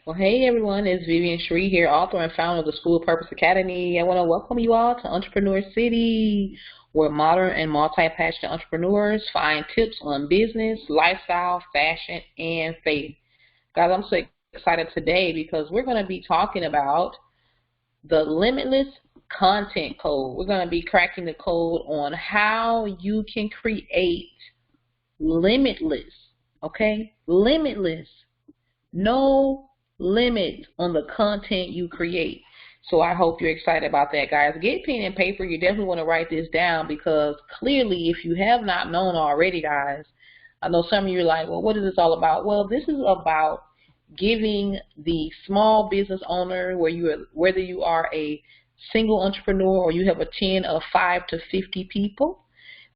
Well, hey everyone, it's Vivian Shree here, author and founder of the School of Purpose Academy. I want to welcome you all to Entrepreneur City, where modern and multi-passionate entrepreneurs find tips on business, lifestyle, fashion, and faith. Guys, I'm so excited today because we're going to be talking about the limitless content code. We're going to be cracking the code on how you can create limitless, okay? Limitless. No limit on the content you create. So I hope you're excited about that, guys. Get pen and paper. You definitely want to write this down because clearly, if you have not known already, guys, I know some of you are like, well, what is this all about? Well, this is about giving the small business owner, whether you are a single entrepreneur or you have a 10 of 5 to 50 people,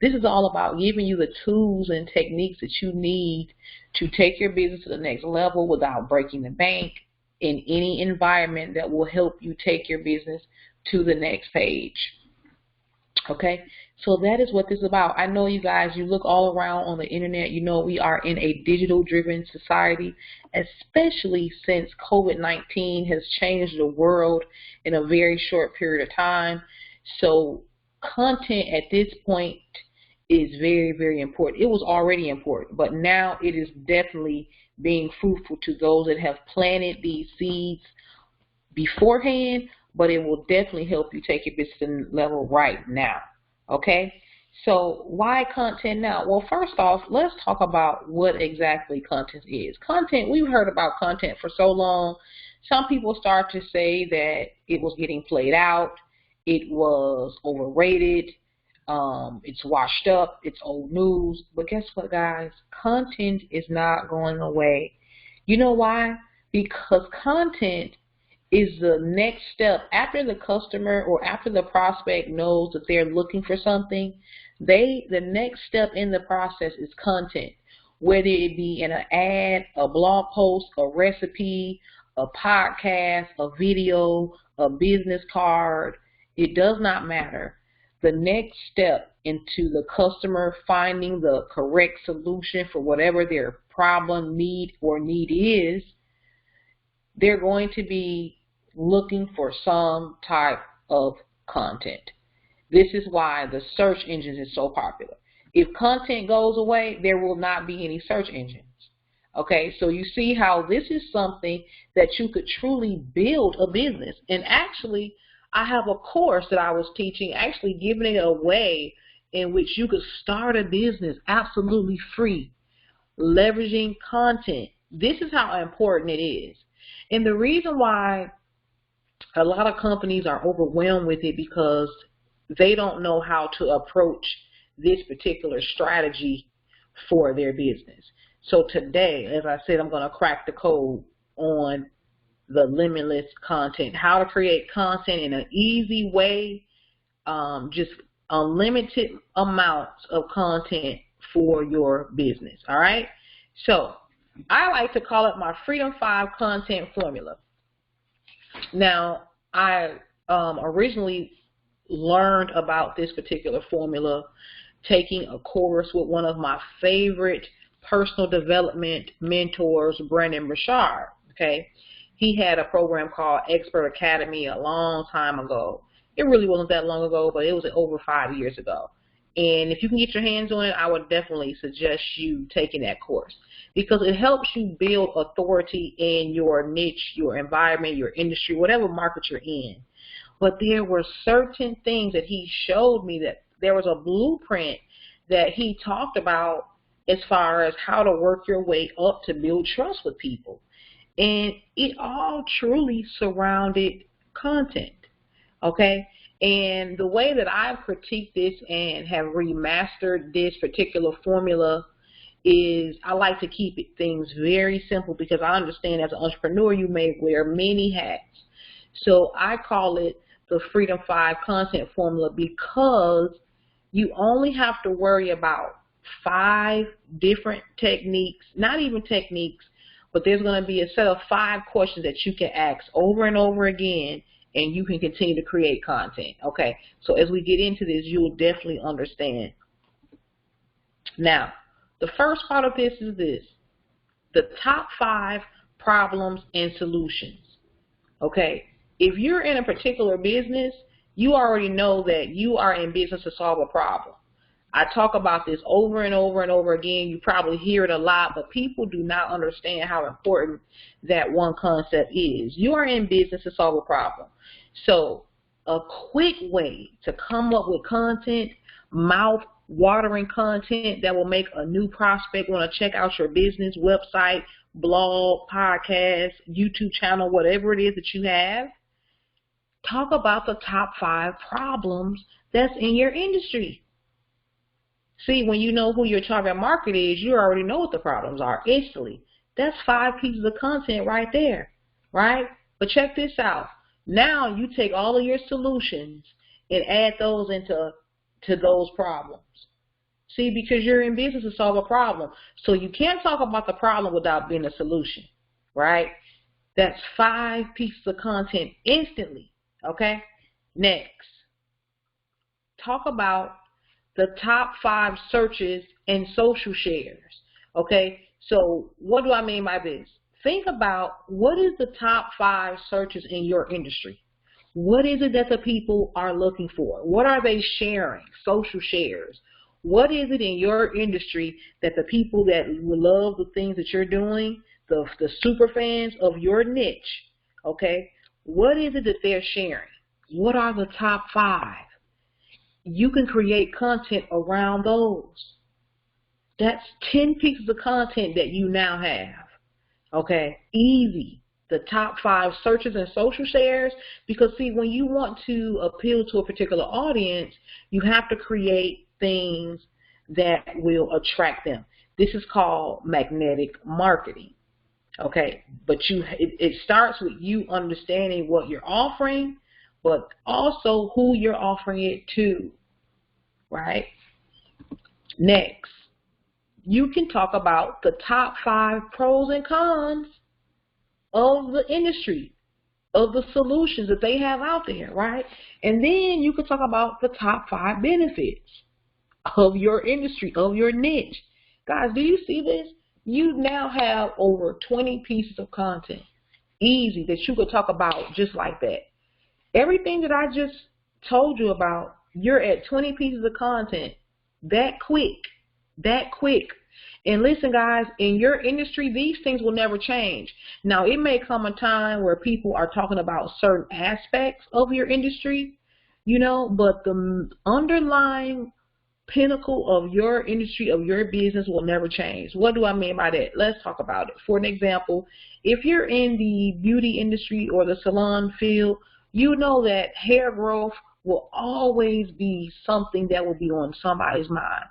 this is all about giving you the tools and techniques that you need to take your business to the next level without breaking the bank in any environment that will help you take your business to the next page. Okay, so that is what this is about. I know you guys, you look all around on the internet, you know we are in a digital driven society, especially since COVID-19 has changed the world in a very short period of time. So content at this point is very, very important. It was already important, but now it is definitely being fruitful to those that have planted these seeds beforehand, but it will definitely help you take your business level right now. Okay? So why content now? Well, first off, let's talk about what exactly content is. Content, we've heard about content for so long. Some people start to say that it was getting played out, it was overrated, it's washed up, it's old news. But guess what, guys? Content is not going away. You know why? Because content is the next step after the customer or after the prospect knows that they're looking for something. The next step in the process is content, whether it be in an ad, a blog post, a recipe, a podcast, a video, a business card. It does not matter. The next step into the customer finding the correct solution for whatever their problem, need is, they're going to be looking for some type of content. This is why the search engines is so popular. If content goes away, there will not be any search engines. Okay, so you see how this is something that you could truly build a business. And actually, I have a course that I was teaching, actually giving it away, in which you could start a business absolutely free, leveraging content. This is how important it is. And the reason why a lot of companies are overwhelmed with it because they don't know how to approach this particular strategy for their business. So today, as I said, I'm going to crack the code on the limitless content, how to create content in an easy way, just unlimited amounts of content for your business. All right. So I like to call it my Freedom 5 content formula. Now, I originally learned about this particular formula taking a course with one of my favorite personal development mentors, Brendon Burchard. Okay, he had a program called Expert Academy a long time ago. It really wasn't that long ago, but it was over 5 years ago. And if you can get your hands on it, I would definitely suggest you taking that course because it helps you build authority in your niche, your environment, your industry, whatever market you're in. But there were certain things that he showed me, that there was a blueprint that he talked about as far as how to work your way up to build trust with people. And it all truly surrounded content. Okay? And the way that I've critiqued this and have remastered this particular formula is I like to keep things very simple because I understand as an entrepreneur you may wear many hats. So I call it the Freedom 5 content formula because you only have to worry about 5 different techniques, not even techniques, but there's going to be a set of 5 questions that you can ask over and over again, and you can continue to create content. Okay, so as we get into this, you will definitely understand. Now, the first part of this is this: the top 5 problems, and solutions. Okay? If you're in a particular business, you already know that you are in business to solve a problem. I talk about this over and over and over again. You probably hear it a lot, but people do not understand how important that one concept is. You are in business to solve a problem. So a quick way to come up with content, mouth-watering content that will make a new prospect want to check out your business, website, blog, podcast, YouTube channel, whatever it is that you have, talk about the top 5 problems that's in your industry. See, when you know who your target market is, you already know what the problems are instantly. That's 5 pieces of content right there, right? But check this out. Now you take all of your solutions and add those into those problems. See, because you're in business to solve a problem. So you can't talk about the problem without being a solution, right? That's 5 pieces of content instantly, okay? Next, talk about the top 5 searches and social shares, okay? So what do I mean by this? Think about what is the top 5 searches in your industry. What is it that the people are looking for? What are they sharing? Social shares. What is it in your industry that the people that love the things that you're doing, the super fans of your niche, okay, what is it that they're sharing? What are the top 5? You can create content around those. That's 10 pieces of content that you now have. Okay, easy. The top 5 searches and social shares, because see, when you want to appeal to a particular audience, you have to create things that will attract them. This is called magnetic marketing. Okay, but it starts with you understanding what you're offering, but also who you're offering it to, right? Next, you can talk about the top 5 pros and cons of the industry, of the solutions that they have out there, right? And then you can talk about the top 5 benefits of your industry, of your niche. Guys, do you see this? You now have over 20 pieces of content, easy, that you could talk about just like that. Everything that I just told you about, you're at 20 pieces of content that quick, that quick. And listen, guys, in your industry, these things will never change. Now, it may come a time where people are talking about certain aspects of your industry, you know, but the underlying pinnacle of your industry, of your business, will never change. What do I mean by that? Let's talk about it. For an example, if you're in the beauty industry or the salon field, you know that hair growth will always be something that will be on somebody's mind.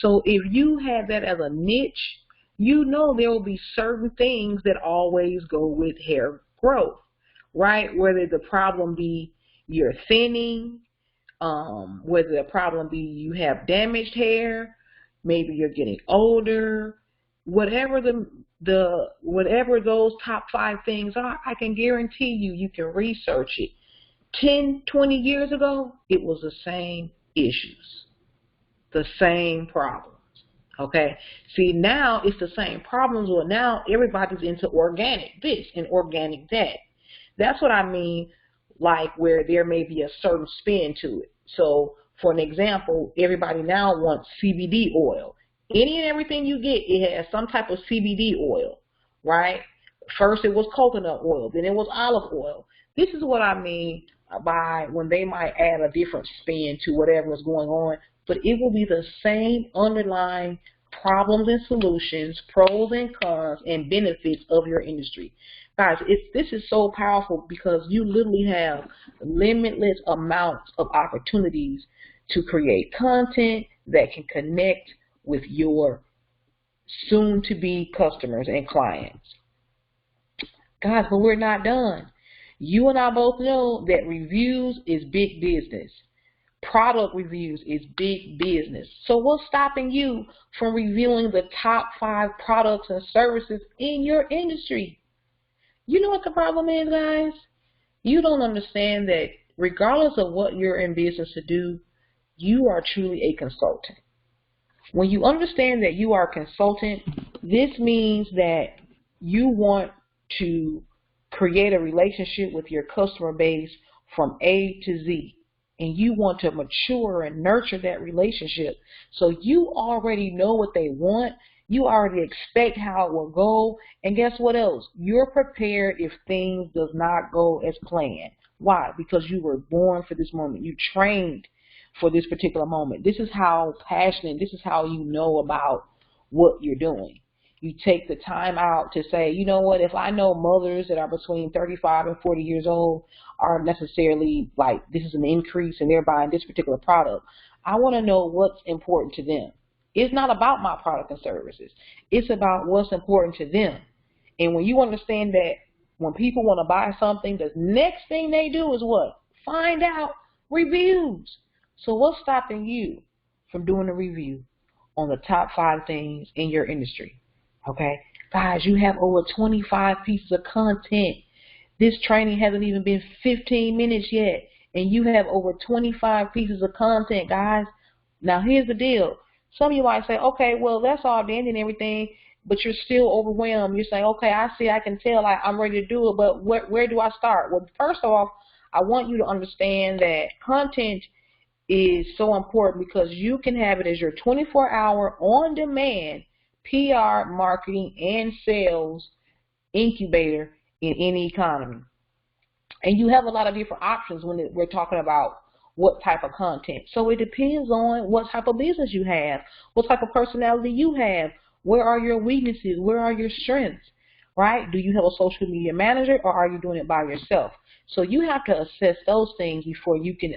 So if you have that as a niche, you know there will be certain things that always go with hair growth, right? Whether the problem be you're thinning, whether the problem be you have damaged hair, maybe you're getting older, whatever whatever those top 5 things are, I can guarantee you can research it. 10, 20 years ago, it was the same issues, the same problems, okay? See, now it's the same problems. Well, now everybody's into organic this and organic that. That's what I mean, like where there may be a certain spin to it. So, for an example, everybody now wants CBD oil. Any and everything you get, it has some type of CBD oil, right? First it was coconut oil, then it was olive oil. This is what I mean by when they might add a different spin to whatever is going on, but it will be the same underlying problems and solutions, pros and cons, and benefits of your industry. Guys, this is so powerful because you literally have limitless amounts of opportunities to create content that can connect with your soon-to-be customers and clients. Guys, but we're not done. You and I both know that reviews is big business. Product reviews is big business. So what's stopping you from reviewing the top 5 products and services in your industry? You know what the problem is, guys? You don't understand that regardless of what you're in business to do, you are truly a consultant. When you understand that you are a consultant, this means that you want to create a relationship with your customer base from A to Z. And you want to mature and nurture that relationship. So you already know what they want. You already expect how it will go. And guess what else? You're prepared if things does not go as planned. Why? Because you were born for this moment. You trained for this particular moment. This is how passionate, this is how you know about what you're doing. You take the time out to say, you know what, if I know mothers that are between 35 and 40 years old are necessarily like, this is an increase and they're buying this particular product, I want to know what's important to them. It's not about my product and services. It's about what's important to them. And when you understand that when people want to buy something, the next thing they do is what? Find out reviews. So what's stopping you from doing a review on the top 5 things in your industry? Okay, guys, you have over 25 pieces of content. This training hasn't even been 15 minutes yet, and you have over 25 pieces of content, guys. Now, here's the deal. Some of you might say, okay, well, that's all done and everything, but you're still overwhelmed. You're saying, okay, I see, I can tell, I'm ready to do it, but where do I start? Well, first off, I want you to understand that content is so important because you can have it as your 24-hour on-demand PR, marketing, and sales incubator in any economy. And you have a lot of different options when we're talking about what type of content. So it depends on what type of business you have, what type of personality you have, where are your weaknesses, where are your strengths, right? Do you have a social media manager or are you doing it by yourself? So you have to assess those things before you can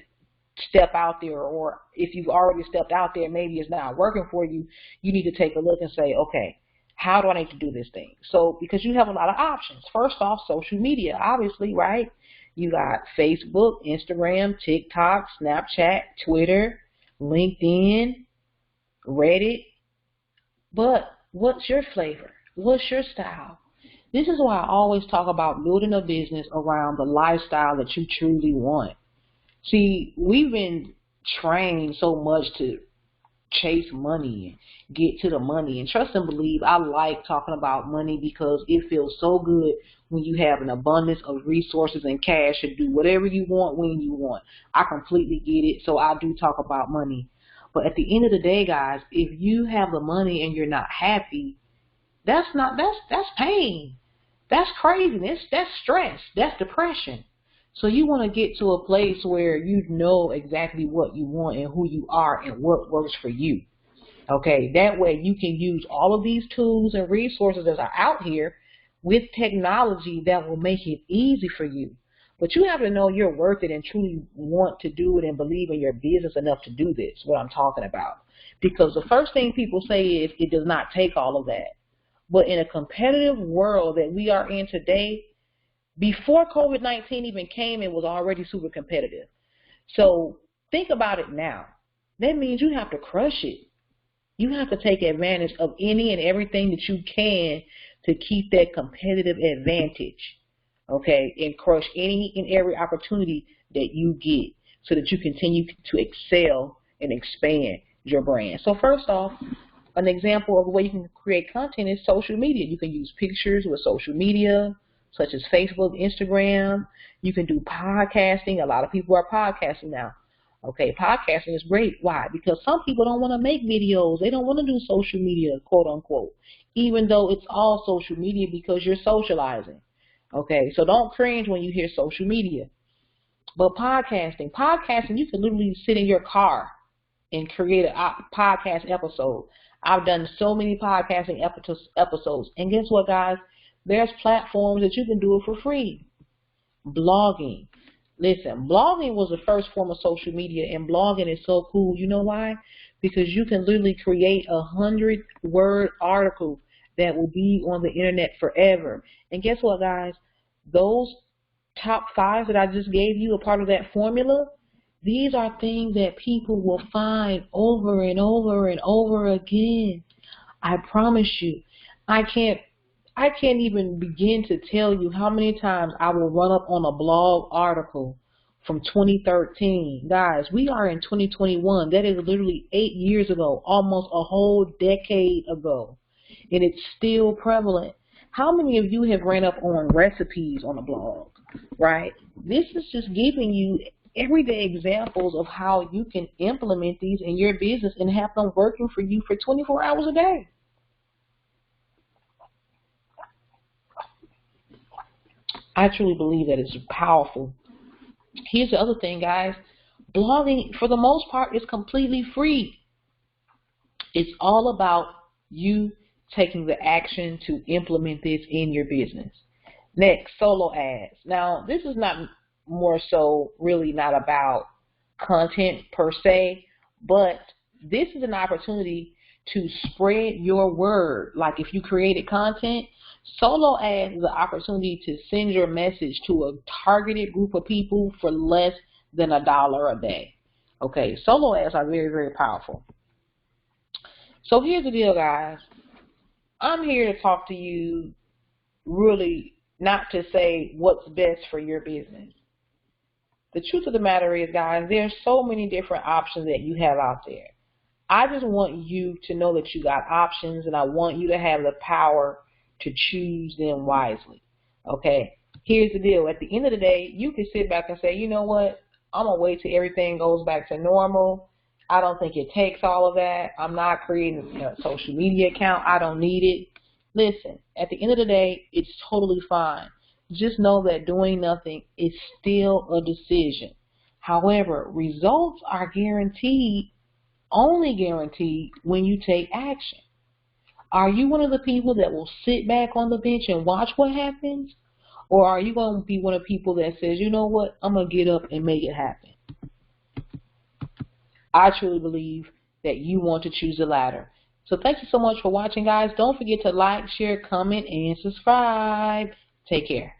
step out there, or if you've already stepped out there, maybe it's not working for you, you need to take a look and say, okay, how do I need to do this thing? So because you have a lot of options. First off, social media, obviously, right? You got Facebook, Instagram, TikTok, Snapchat, Twitter, LinkedIn, Reddit. But what's your flavor? What's your style? This is why I always talk about building a business around the lifestyle that you truly want. See, we've been trained so much to chase money and get to the money. And trust and believe, I like talking about money because it feels so good when you have an abundance of resources and cash to do whatever you want when you want. I completely get it, so I do talk about money. But at the end of the day, guys, if you have the money and you're not happy, that's pain. That's craziness. That's stress. That's depression. So you want to get to a place where you know exactly what you want and who you are and what works for you. Okay, that way you can use all of these tools and resources that are out here with technology that will make it easy for you. But you have to know you're worth it and truly want to do it and believe in your business enough to do this, what I'm talking about. Because the first thing people say is it does not take all of that. But in a competitive world that we are in today, before COVID-19 even came, it was already super competitive. So think about it now. That means you have to crush it. You have to take advantage of any and everything that you can to keep that competitive advantage, okay, and crush any and every opportunity that you get so that you continue to excel and expand your brand. So first off, an example of the way you can create content is social media. You can use pictures with social media, such as Facebook, Instagram. You can do podcasting. A lot of people are podcasting now. Okay, podcasting is great. Why? Because some people don't want to make videos. They don't want to do social media, quote unquote, even though it's all social media because you're socializing. Okay, so don't cringe when you hear social media. But podcasting, you can literally sit in your car and create a podcast episode. I've done so many podcasting episodes. And guess what, guys? There's platforms that you can do it for free. Blogging. Listen, blogging was the first form of social media, and blogging is so cool. You know why? Because you can literally create a 100-word article that will be on the internet forever. And guess what, guys? Those top 5 that I just gave you, a part of that formula, these are things that people will find over and over and over again. I promise you. I can't even begin to tell you how many times I will run up on a blog article from 2013. Guys, we are in 2021. That is literally 8 years ago, almost a whole decade ago. And it's still prevalent. How many of you have ran up on recipes on a blog, right? This is just giving you everyday examples of how you can implement these in your business and have them working for you for 24 hours a day. I truly believe that it's powerful. Here's the other thing, guys. Blogging, for the most part, is completely free. It's all about you taking the action to implement this in your business. Next, solo ads. Now, this is not more so really not about content per se, but this is an opportunity to spread your word. Like if you created content, solo ads is an opportunity to send your message to a targeted group of people for less than $1 a day. Okay, solo ads are very, very powerful. So here's the deal, guys. I'm here to talk to you really not to say what's best for your business. The truth of the matter is, guys, there's so many different options that you have out there. I just want you to know that you got options, and I want you to have the power to choose them wisely. Okay? Here's the deal. At the end of the day, you can sit back and say, you know what? I'm going to wait till everything goes back to normal. I don't think it takes all of that. I'm not creating a social media account. I don't need it. Listen, at the end of the day, it's totally fine. Just know that doing nothing is still a decision. However, results are guaranteed, only guaranteed when you take action. Are you one of the people that will sit back on the bench and watch what happens? Or are you going to be one of the people that says, you know what, I'm going to get up and make it happen? I truly believe that you want to choose the latter. So thank you so much for watching, guys. Don't forget to like, share, comment, and subscribe. Take care.